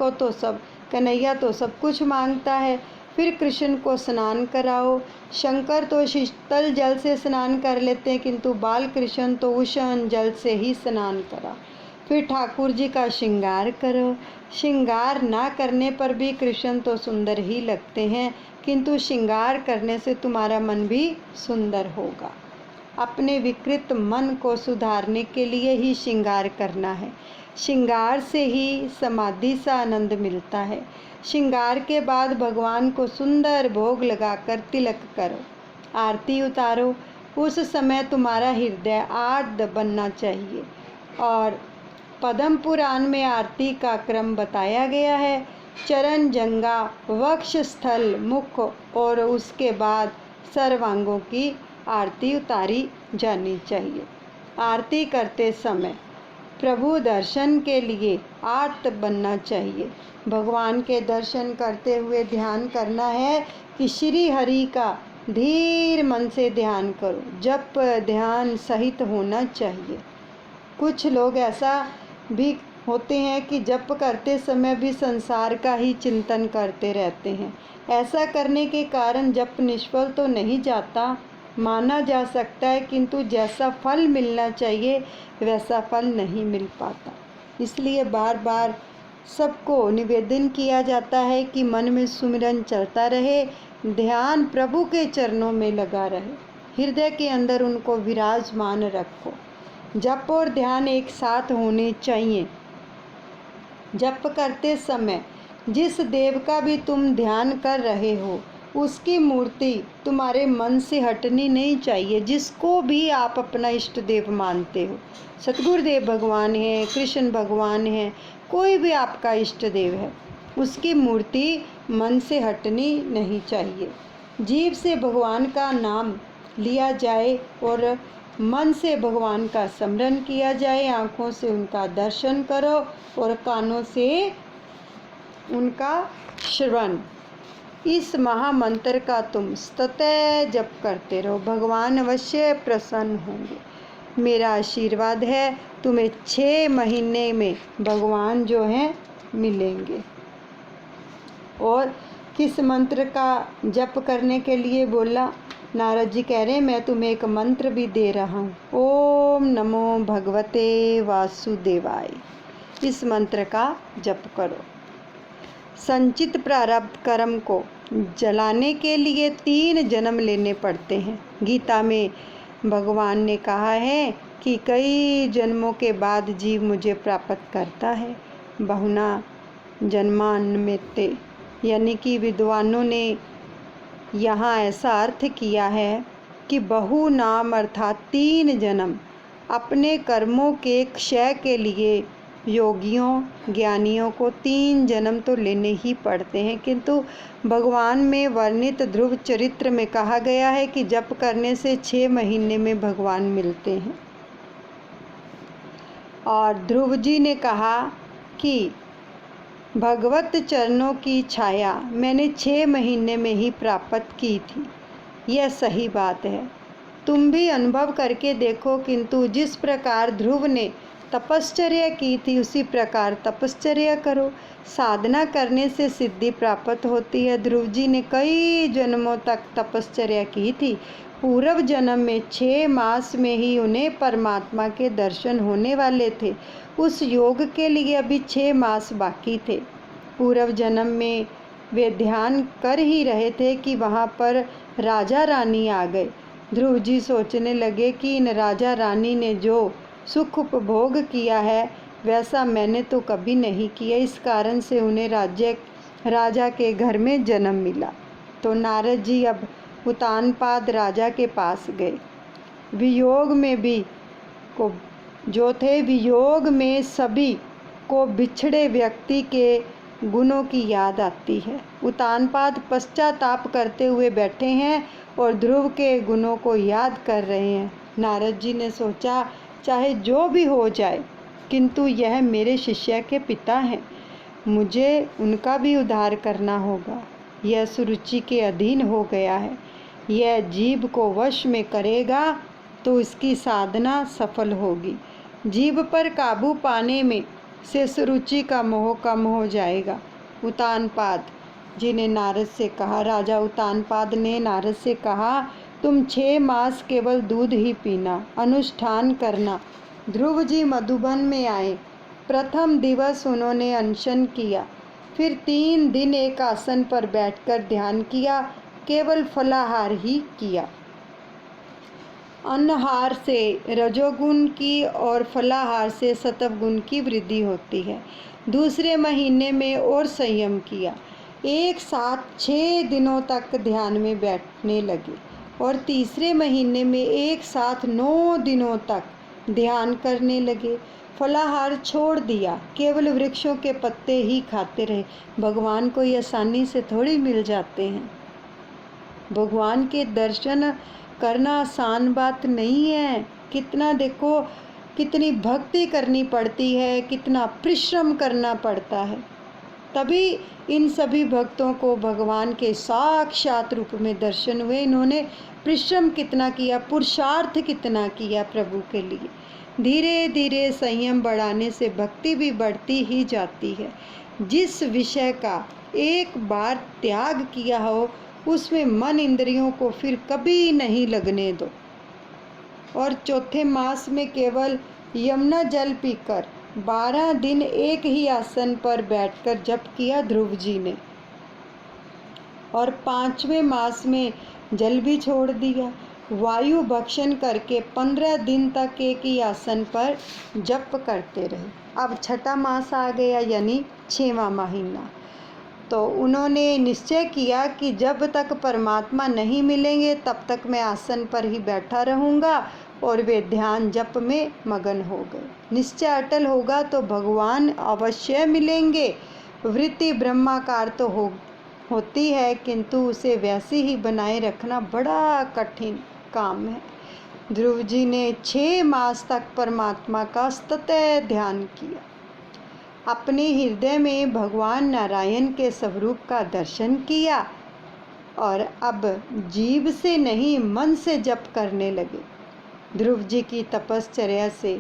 तो सब कुछ मांगता है। फिर कृष्ण को स्नान कराओ। शंकर तो शीतल जल से स्नान कर लेते हैं, किंतु बाल कृष्ण तो उष्ण जल से ही स्नान करा। फिर ठाकुर जी का श्रृंगार करो। श्रृंगार ना करने पर भी कृष्ण तो सुंदर ही लगते हैं, किंतु श्रृंगार करने से तुम्हारा मन भी सुंदर होगा। अपने विकृत मन को सुधारने के लिए ही श्रृंगार करना है। श्रृंगार से ही समाधि सा आनंद मिलता है। श्रृंगार के बाद भगवान को सुंदर भोग लगाकर तिलक करो, आरती उतारो। उस समय तुम्हारा हृदय आर्द्र बनना चाहिए। और पद्म पुराण में आरती का क्रम बताया गया है। चरण, जंगा, वक्ष स्थल, मुख और उसके बाद सर्वांगों की आरती उतारी जानी चाहिए। आरती करते समय प्रभु दर्शन के लिए आर्त बनना चाहिए। भगवान के दर्शन करते हुए ध्यान करना है कि श्री हरि का धीर मन से ध्यान करो। जप ध्यान सहित होना चाहिए। कुछ लोग ऐसा भी होते हैं कि जप करते समय भी संसार का ही चिंतन करते रहते हैं। ऐसा करने के कारण जप निष्फल तो नहीं जाता, माना जा सकता है, किंतु जैसा फल मिलना चाहिए वैसा फल नहीं मिल पाता। इसलिए बार बार सबको निवेदन किया जाता है कि मन में सुमिरन चलता रहे, ध्यान प्रभु के चरणों में लगा रहे, हृदय के अंदर उनको विराजमान रखो। जप और ध्यान एक साथ होने चाहिए। जप करते समय जिस देव का भी तुम ध्यान कर रहे हो, उसकी मूर्ति तुम्हारे मन से हटनी नहीं चाहिए। जिसको भी आप अपना इष्ट देव मानते हो, सतगुरुदेव भगवान हैं, कृष्ण भगवान हैं, कोई भी आपका इष्ट देव है, उसकी मूर्ति मन से हटनी नहीं चाहिए। जीभ से भगवान का नाम लिया जाए और मन से भगवान का स्मरण किया जाए। आँखों से उनका दर्शन करो और कानों से उनका श्रवण। इस महामंत्र का तुम सतत जप करते रहो, भगवान अवश्य प्रसन्न होंगे। मेरा आशीर्वाद है, तुम्हें 6 महीने में भगवान जो हैं मिलेंगे। और किस मंत्र का जप करने के लिए बोला? नारद जी कह रहे हैं मैं तुम्हें एक मंत्र भी दे रहा हूँ। ओम नमो भगवते वासुदेवाय। इस मंत्र का जप करो। संचित प्रारब्ध कर्म को जलाने के लिए 3 जन्म लेने पड़ते हैं। गीता में भगवान ने कहा है कि कई जन्मों के बाद जीव मुझे प्राप्त करता है। बहुना जन्मान्विते, यानी कि विद्वानों ने यहाँ ऐसा अर्थ किया है कि बहु नाम अर्थात 3 जन्म अपने कर्मों के क्षय के लिए योगियों ज्ञानियों को 3 जन्म तो लेने ही पड़ते हैं। किंतु भगवान में वर्णित ध्रुव चरित्र में कहा गया है कि जप करने से 6 महीने में भगवान मिलते हैं। और ध्रुव जी ने कहा कि भगवत चरणों की छाया मैंने 6 महीने में ही प्राप्त की थी। यह सही बात है, तुम भी अनुभव करके देखो। किंतु जिस प्रकार ध्रुव ने तपश्चर्या की थी उसी प्रकार तपश्चर्या करो। साधना करने से सिद्धि प्राप्त होती है। ध्रुव जी ने कई जन्मों तक तपश्चर्या की थी। पूर्व जन्म में 6 मास में ही उन्हें परमात्मा के दर्शन होने वाले थे। उस योग के लिए अभी 6 मास बाकी थे। पूर्व जन्म में वे ध्यान कर ही रहे थे कि वहाँ पर राजा रानी आ गए। ध्रुव जी सोचने लगे कि इन राजा रानी ने जो सुख उपभोग किया है वैसा मैंने तो कभी नहीं किया। इस कारण से उन्हें राजा के घर में जन्म मिला। तो नारद जी अब उतानपाद राजा के पास गए। वियोग में भी को जो थे, वियोग में सभी को बिछड़े व्यक्ति के गुणों की याद आती है। उतानपाद पश्चाताप करते हुए बैठे हैं और ध्रुव के गुणों को याद कर रहे हैं। नारद जी ने सोचा चाहे जो भी हो जाए, किंतु यह मेरे शिष्य के पिता हैं, मुझे उनका भी उद्धार करना होगा। यह सुरुचि के अधीन हो गया है। यह जीव को वश में करेगा तो इसकी साधना सफल होगी। जीव पर काबू पाने में से सुरुचि का मोह कम हो जाएगा। उतानपाद जी ने नारद से कहा, राजा उतानपाद ने नारद से कहा, तुम 6 मास केवल दूध ही पीना, अनुष्ठान करना। ध्रुव जी मधुबन में आए। प्रथम दिवस उन्होंने अनशन किया, फिर 3 दिन एक आसन पर बैठकर ध्यान किया, केवल फलाहार ही किया। अन्नहार से रजोगुण की और फलाहार से सत्वगुण की वृद्धि होती है। दूसरे महीने में और संयम किया। एक साथ 6 दिनों तक ध्यान में बैठने लगे और तीसरे महीने में एक साथ 9 दिनों तक ध्यान करने लगे। फलाहार छोड़ दिया, केवल वृक्षों के पत्ते ही खाते रहे। भगवान को ये आसानी से थोड़ी मिल जाते हैं। भगवान के दर्शन करना आसान बात नहीं है। कितना देखो, कितनी भक्ति करनी पड़ती है, कितना परिश्रम करना पड़ता है, तभी इन सभी भक्तों को भगवान के साक्षात रूप में दर्शन हुए। इन्होंने परिश्रम कितना किया, पुरुषार्थ कितना किया प्रभु के लिए। धीरे धीरे संयम बढ़ाने से भक्ति भी बढ़ती ही जाती है। जिस विषय का एक बार त्याग किया हो उसमें मन इंद्रियों को फिर कभी नहीं लगने दो। और चौथे मास में केवल यमुना जल पीकर 12 दिन एक ही आसन पर बैठकर जप किया ध्रुव जी ने। और 5वें मास में जल भी छोड़ दिया। वायु भक्षण करके 15 दिन तक एक ही आसन पर जप करते रहे। अब 6ठा मास आ गया, यानी 6वां महीना। तो उन्होंने निश्चय किया कि जब तक परमात्मा नहीं मिलेंगे तब तक मैं आसन पर ही बैठा रहूँगा। और वे ध्यान जप में मगन हो गए। निश्चय अटल होगा तो भगवान अवश्य मिलेंगे। वृत्ति ब्रह्माकार तो होती है, किंतु उसे वैसी ही बनाए रखना बड़ा कठिन काम है। ध्रुव जी ने 6 मास तक परमात्मा का सतत ध्यान किया। अपने हृदय में भगवान नारायण के स्वरूप का दर्शन किया और अब जीव से नहीं मन से जप करने लगे। ध्रुव जी की तपश्चर्या से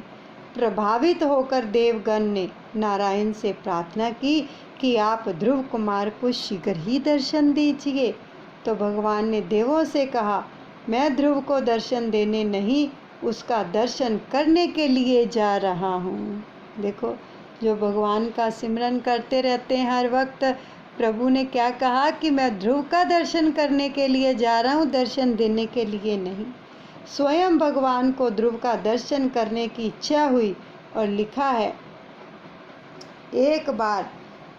प्रभावित होकर देवगण ने नारायण से प्रार्थना की कि आप ध्रुव कुमार को शीघ्र ही दर्शन दीजिए। तो भगवान ने देवों से कहा, मैं ध्रुव को दर्शन देने नहीं, उसका दर्शन करने के लिए जा रहा हूँ। देखो, जो भगवान का सिमरन करते रहते हैं हर वक्त, प्रभु ने क्या कहा कि मैं ध्रुव का दर्शन करने के लिए जा रहा हूँ, दर्शन देने के लिए नहीं। स्वयं भगवान को ध्रुव का दर्शन करने की इच्छा हुई और लिखा है, एक बार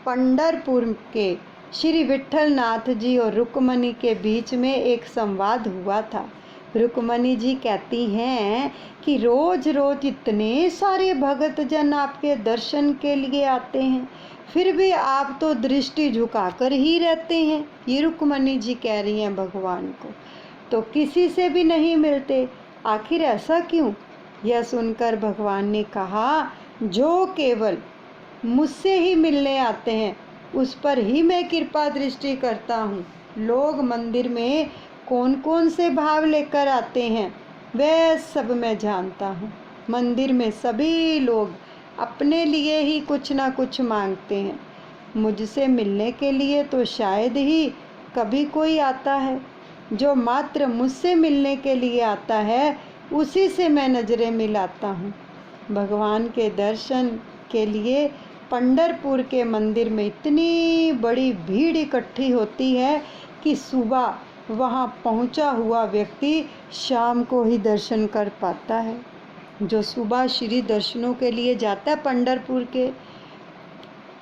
पंढरपुर के श्री विट्ठल नाथ जी और रुक्मणी के बीच में एक संवाद हुआ था। रुक्मणी जी कहती हैं कि रोज रोज इतने सारे भगत जन आपके दर्शन के लिए आते हैं, फिर भी आप तो दृष्टि झुकाकर ही रहते हैं। ये रुक्मणी जी कह रही हैं भगवान को, तो किसी से भी नहीं मिलते, आखिर ऐसा क्यों? यह सुनकर भगवान ने कहा, जो केवल मुझसे ही मिलने आते हैं उस पर ही मैं कृपा दृष्टि करता हूँ। लोग मंदिर में कौन कौन से भाव लेकर आते हैं वह सब मैं जानता हूँ। मंदिर में सभी लोग अपने लिए ही कुछ ना कुछ मांगते हैं, मुझसे मिलने के लिए तो शायद ही कभी कोई आता है। जो मात्र मुझसे मिलने के लिए आता है उसी से मैं नज़रें मिलाता हूँ। भगवान के दर्शन के लिए पंढरपुर के मंदिर में इतनी बड़ी भीड़ इकट्ठी होती है कि सुबह वहाँ पहुँचा हुआ व्यक्ति शाम को ही दर्शन कर पाता है। जो सुबह श्री दर्शनों के लिए जाता है पंढरपुर के,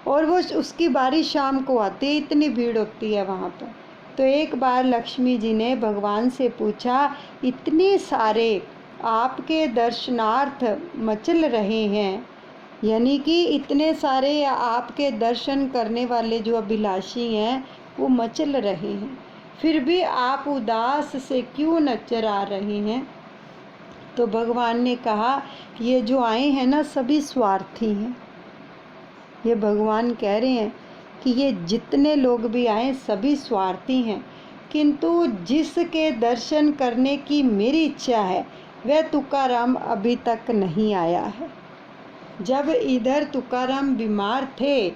और वो उसकी बारी शाम को आती है, इतनी भीड़ होती है वहाँ पर। तो एक बार लक्ष्मी जी ने भगवान से पूछा, इतने सारे आपके दर्शनार्थ मचल रहे हैं, यानी कि इतने सारे आपके दर्शन करने वाले जो अभिलाषी हैं वो मचल रहे हैं, फिर भी आप उदास से क्यों नजर आ रहे हैं? तो भगवान ने कहा, ये जो आए हैं ना सभी स्वार्थी हैं। ये भगवान कह रहे हैं कि ये जितने लोग भी आए सभी स्वार्थी हैं, किंतु जिसके दर्शन करने की मेरी इच्छा है वह तुकाराम अभी तक नहीं आया है। जब इधर तुकाराम बीमार थे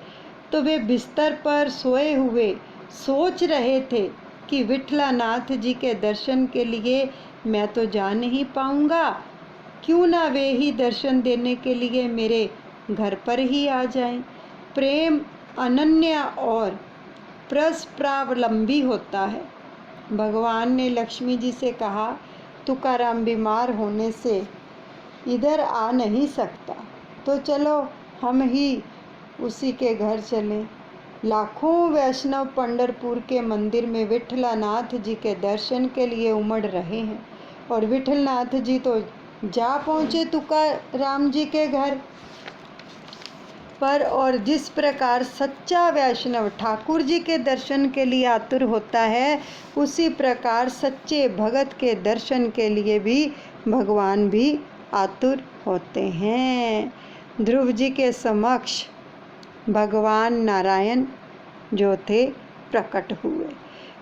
तो वे बिस्तर पर सोए हुए सोच रहे थे कि विठलानाथ जी के दर्शन के लिए मैं तो जा नहीं पाऊँगा, क्यों ना वे ही दर्शन देने के लिए मेरे घर पर ही आ जाएं। प्रेम अनन्य और परस्परावलंबी होता है। भगवान ने लक्ष्मी जी से कहा, तुकाराम बीमार होने से इधर आ नहीं सकता, तो चलो हम ही उसी के घर चलें। लाखों वैष्णव पंढरपुर के मंदिर में विठलानाथ जी के दर्शन के लिए उमड़ रहे हैं, और विठलनाथ जी तो जा पहुँचे तुकाराम जी के घर पर। और जिस प्रकार सच्चा वैष्णव ठाकुर जी के दर्शन के लिए आतुर होता है, उसी प्रकार सच्चे भगत के दर्शन के लिए भी भगवान भी आतुर होते हैं। ध्रुव जी के समक्ष भगवान नारायण जो थे प्रकट हुए,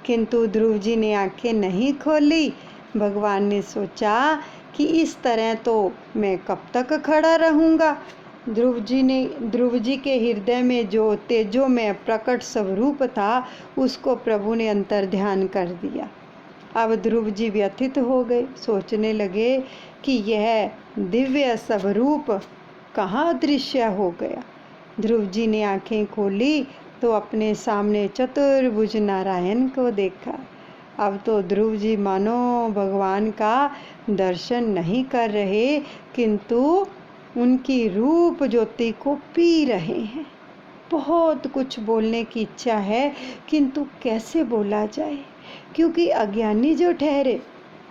किंतु ध्रुव जी ने आंखें नहीं खोली। भगवान ने सोचा कि इस तरह तो मैं कब तक खड़ा रहूँगा। ध्रुव जी के हृदय में जो तेजोमय प्रकट स्वरूप था उसको प्रभु ने अंतर ध्यान कर दिया। अब ध्रुव जी व्यथित हो गए, सोचने लगे कि यह दिव्य स्वरूप कहाँ दृश्य हो गया। ध्रुव जी ने आंखें खोली तो अपने सामने चतुर्भुज नारायण को देखा। अब तो ध्रुव जी मानो भगवान का दर्शन नहीं कर रहे, किंतु उनकी रूप ज्योति को पी रहे हैं। बहुत कुछ बोलने की इच्छा है, किंतु कैसे बोला जाए, क्योंकि अज्ञानी जो ठहरे।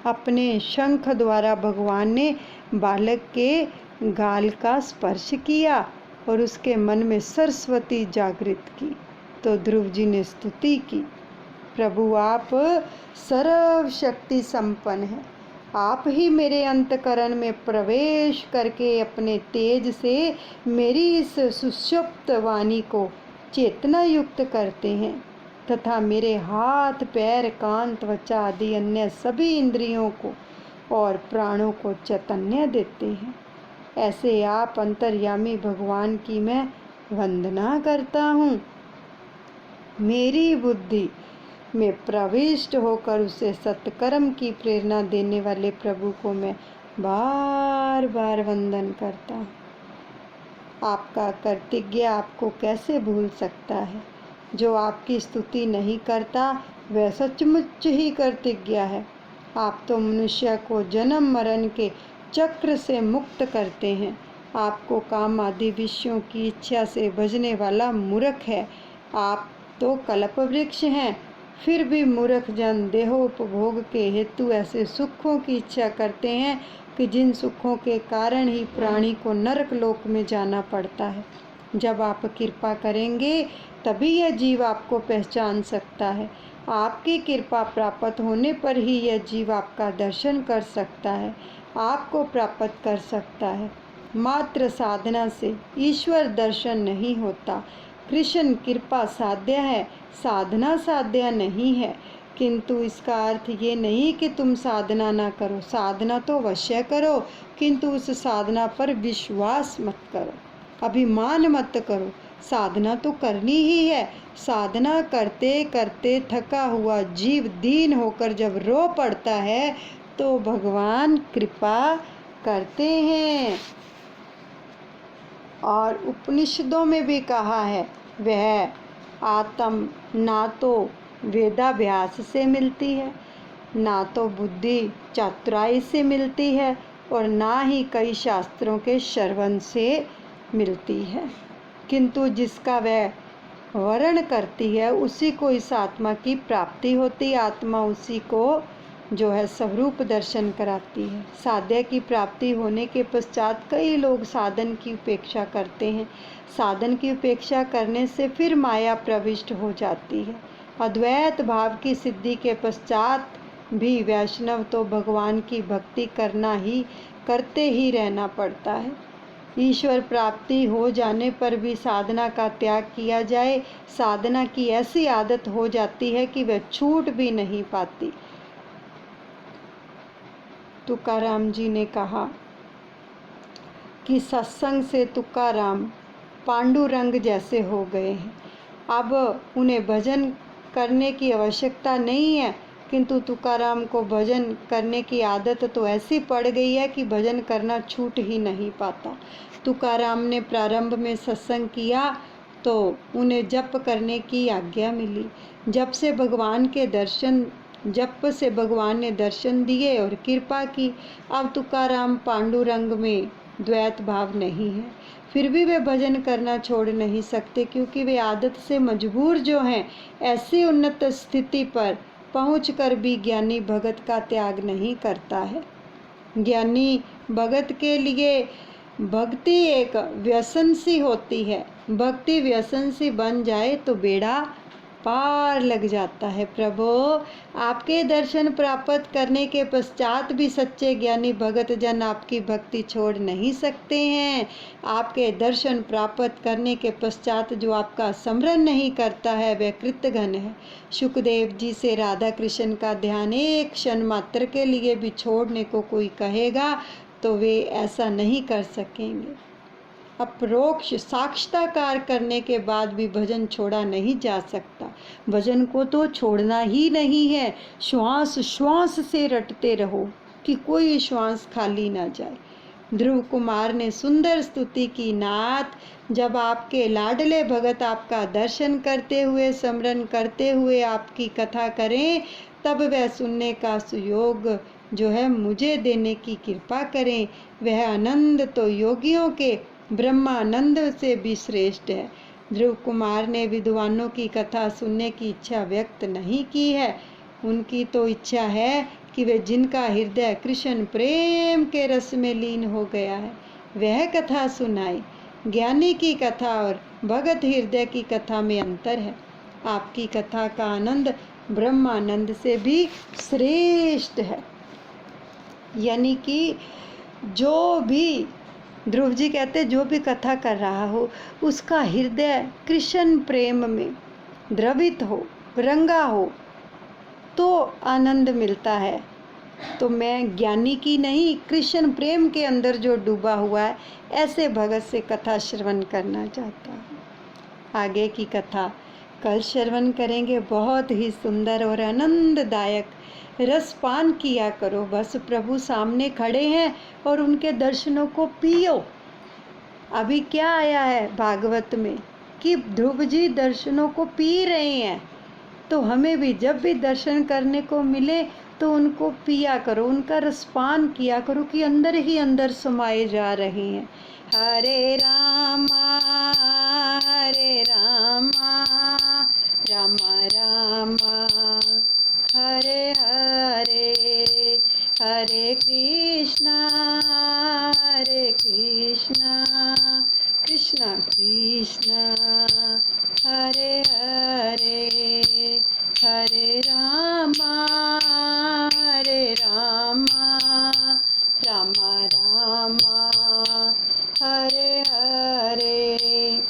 अपने शंख द्वारा भगवान ने बालक के गाल का स्पर्श किया और उसके मन में सरस्वती जागृत की। तो ध्रुव जी ने स्तुति की, प्रभु आप सर्वशक्ति संपन्न हैं, आप ही मेरे अंतकरण में प्रवेश करके अपने तेज से मेरी इस सुषुप्त वाणी को चेतना युक्त करते हैं तथा मेरे हाथ पैर कान त्वचा आदि अन्य सभी इंद्रियों को और प्राणों को चैतन्य देते हैं। ऐसे आप अंतर्यामी भगवान की मैं वंदना करता हूँ। मेरी बुद्धि में प्रविष्ट होकर उसे सत्कर्म की प्रेरणा देने वाले प्रभु को मैं बार बार वंदन करता हूँ। आपका कृतज्ञ आपको कैसे भूल सकता है? जो आपकी स्तुति नहीं करता वह सचमुच ही कृतज्ञ है। आप तो मनुष्य को जन्म मरण के चक्र से मुक्त करते हैं। आपको काम आदि विषयों की इच्छा से भजने वाला मूर्ख है। आप तो कल्प वृक्ष हैं, फिर भी मूर्ख जन देहोपभोग के हेतु ऐसे सुखों की इच्छा करते हैं कि जिन सुखों के कारण ही प्राणी को नरक लोक में जाना पड़ता है। जब आप कृपा करेंगे तभी यह जीव आपको पहचान सकता है। आपकी कृपा प्राप्त होने पर ही यह जीव आपका दर्शन कर सकता है, आपको प्राप्त कर सकता है। मात्र साधना से ईश्वर दर्शन नहीं होता। कृष्ण कृपा साध्य है, साधना साध्य नहीं है। किंतु इसका अर्थ ये नहीं कि तुम साधना ना करो। साधना तो अवश्य करो, किंतु उस साधना पर विश्वास मत करो, अभिमान मत करो। साधना तो करनी ही है। साधना करते करते थका हुआ जीव दीन होकर जब रो पड़ता है तो भगवान कृपा करते हैं। और उपनिषदों में भी कहा है, वह आत्म ना तो वेदाभ्यास से मिलती है, ना तो बुद्धि चातुराई से मिलती है, और ना ही कई शास्त्रों के श्रवण से मिलती है। किंतु जिसका वह वर्ण करती है उसी को इस आत्मा की प्राप्ति होती। आत्मा उसी को जो है स्वरूप दर्शन कराती है। साध्य की प्राप्ति होने के पश्चात कई लोग साधन की उपेक्षा करते हैं। साधन की उपेक्षा करने से फिर माया प्रविष्ट हो जाती है। अद्वैत भाव की सिद्धि के पश्चात भी वैष्णव तो भगवान की भक्ति करते ही रहना पड़ता है। ईश्वर प्राप्ति हो जाने पर भी साधना का त्याग किया जाए, साधना की ऐसी आदत हो जाती है कि वह छूट भी नहीं पाती। तुकाराम जी ने कहा कि सत्संग से तुकाराम पांडुरंग जैसे हो गए हैं। अब उन्हें भजन करने की आवश्यकता नहीं है, किंतु तुकाराम को भजन करने की आदत तो ऐसी पड़ गई है कि भजन करना छूट ही नहीं पाता। तुकाराम ने प्रारंभ में सत्संग किया तो उन्हें जप करने की आज्ञा मिली। जप से भगवान ने दर्शन दिए और कृपा की। अब तुकाराम पांडुरंग में द्वैत भाव नहीं है, फिर भी वे भजन करना छोड़ नहीं सकते, क्योंकि वे आदत से मजबूर जो हैं। ऐसी उन्नत स्थिति पर पहुंचकर भी ज्ञानी भगत का त्याग नहीं करता है। ज्ञानी भगत के लिए भक्ति एक व्यसन सी होती है। भक्ति व्यसन सी बन जाए तो बेड़ा पार लग जाता है। प्रभु, आपके दर्शन प्राप्त करने के पश्चात भी सच्चे ज्ञानी भगत जन आपकी भक्ति छोड़ नहीं सकते हैं। आपके दर्शन प्राप्त करने के पश्चात जो आपका स्मरण नहीं करता है वह कृतघ्न है। सुखदेव जी से राधा कृष्ण का ध्यान एक क्षण मात्र के लिए भी छोड़ने को कोई कहेगा तो वे ऐसा नहीं कर सकेंगे। अपरोक्ष साक्षात्कार करने के बाद भी भजन छोड़ा नहीं जा सकता। भजन को तो छोड़ना ही नहीं है। श्वास श्वास से रटते रहो कि कोई श्वास खाली ना जाए। ध्रुव कुमार ने सुंदर स्तुति की, नाथ, जब आपके लाडले भगत आपका दर्शन करते हुए स्मरण करते हुए आपकी कथा करें तब वह सुनने का सुयोग जो है मुझे देने की कृपा करें। वह आनंद तो योगियों के ब्रह्मानंद से भी श्रेष्ठ है। ध्रुव कुमार ने विद्वानों की कथा सुनने की इच्छा व्यक्त नहीं की है। उनकी तो इच्छा है कि वे जिनका हृदय कृष्ण प्रेम के रस में लीन हो गया है वह कथा सुनाए। ज्ञानी की कथा और भगत हृदय की कथा में अंतर है। आपकी कथा का आनंद ब्रह्मानंद से भी श्रेष्ठ है। यानी कि जो भी, ध्रुव जी कहते, जो भी कथा कर रहा हो उसका हृदय कृष्ण प्रेम में द्रवित हो, रंगा हो तो आनंद मिलता है। तो मैं ज्ञानी की नहीं, कृष्ण प्रेम के अंदर जो डूबा हुआ है, ऐसे भगत से कथा श्रवण करना चाहता हूँ। आगे की कथा कल श्रवण करेंगे। बहुत ही सुंदर और आनंददायक रसपान किया करो। बस प्रभु सामने खड़े हैं और उनके दर्शनों को पियो। अभी क्या आया है भागवत में कि ध्रुव जी दर्शनों को पी रहे हैं, तो हमें भी जब भी दर्शन करने को मिले तो उनको पिया करो, उनका रसपान किया करो कि अंदर ही अंदर समाये जा रहे हैं। हरे रामा रामा रामा हरे हरे, हरे कृष्णा कृष्णा कृष्णा हरे हरे, हरे रामा रामा रामा हरे हरे।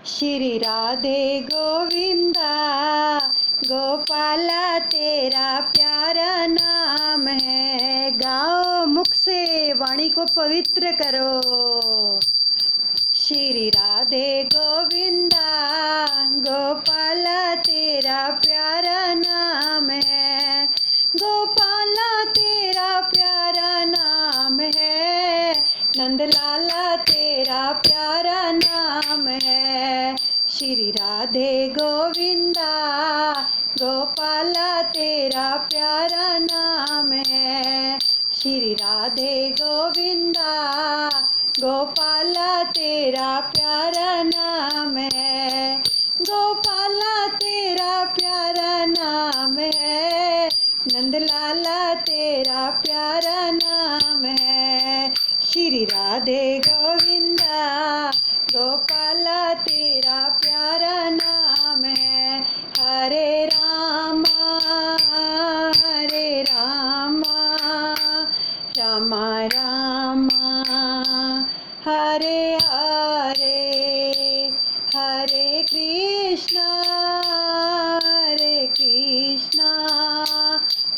श्री राधे गोविंदा गोपाला तेरा प्यारा नाम है। गाओ, मुख से वाणी को पवित्र करो। श्री राधे गोविंदा गोपाला तेरा प्यारा नाम है। गोपाला तेरा प्यारा नाम है। नंदलाला तेरा प्यारा नाम है। श्री राधे गोविंदा गोपाला तेरा प्यारा नाम है। श्री राधे गोविंदा गोपाला तेरा प्यारा नाम है। गोपाला तेरा प्यारा नाम है। नंदलाला तेरा प्यारा नाम है। श्री राधे गोविंदा गोपाला तेरा प्यारा नाम है। हरे रामा रामा रामा हरे हरे, हरे कृष्णा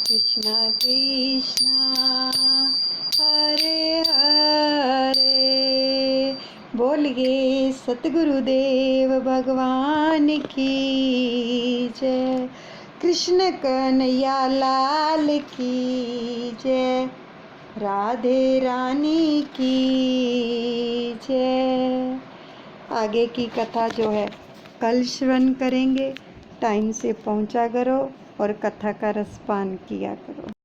कृष्णा कृष्णा हरे हरे। बोलिए सतगुरुदेव भगवान की जय। कृष्ण कन्हैया लाल की जय। राधे रानी की जय। आगे की कथा जो है कल श्रवण करेंगे। टाइम से पहुंचा करो और कथा का रसपान किया करो।